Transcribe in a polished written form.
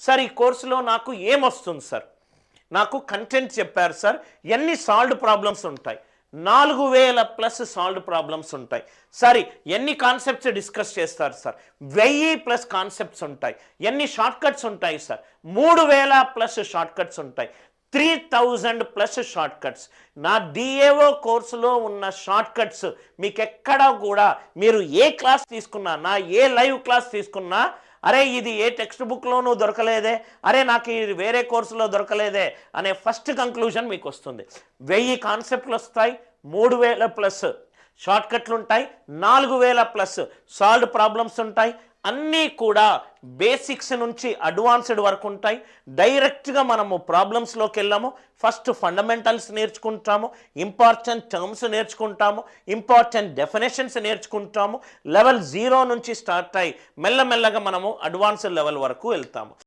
Sir ఈ కోర్సులో నాకు ఏమొస్తుంది సార్, నాకు కంటెంట్ చెప్పారు సార్, ఎన్ని సాల్వ్డ్ ప్రాబ్లమ్స్ ఉంటాయి, 4000+ సాల్వ్డ్ ప్రాబ్లమ్స్ ఉంటాయి. సరే ఎన్ని కాన్సెప్ట్స్ డిస్కస్ చేస్తారు సార్, 1000+ కాన్సెప్ట్స్ ఉంటాయి. ఎన్ని షార్ట్ కట్స్ ఉంటాయి సార్, 3000+ షార్ట్ కట్స్ ఉంటాయి. 3000+ షార్ట్ కట్స్. నా డిఏఓ కోర్సులో ఉన్న షార్ట్ కట్స్ మీకు ఎక్కడా కూడా, మీరు ఏ క్లాస్ తీసుకున్నా, నా ఏ లైవ్ క్లాస్ తీసుకున్నా, అరే ఇది ఏ టెక్స్ట్ బుక్లోనూ దొరకలేదే, అరే నాకు ఇది వేరే కోర్సులో దొరకలేదే అనే ఫస్ట్ కంక్లూజన్ మీకు వస్తుంది. 1000 కాన్సెప్ట్లు వస్తాయి, 3000+ షార్ట్ కట్లు ఉంటాయి, 4000+ సాల్వ్డ్ ప్రాబ్లమ్స్ ఉంటాయి. అన్నీ కూడా బేసిక్స్ నుంచి అడ్వాన్స్డ్ వరకు ఉంటాయి. డైరెక్ట్గా మనము ప్రాబ్లమ్స్లోకి వెళ్ళాము. ఫస్ట్ ఫండమెంటల్స్ నేర్చుకుంటాము, ఇంపార్టెంట్ టర్మ్స్ నేర్చుకుంటాము, ఇంపార్టెంట్ డెఫినేషన్స్ నేర్చుకుంటాము. లెవెల్ 0 నుంచి స్టార్ట్ అయ్యి మెల్లమెల్లగా మనము అడ్వాన్స్డ్ లెవెల్ వరకు వెళ్తాము.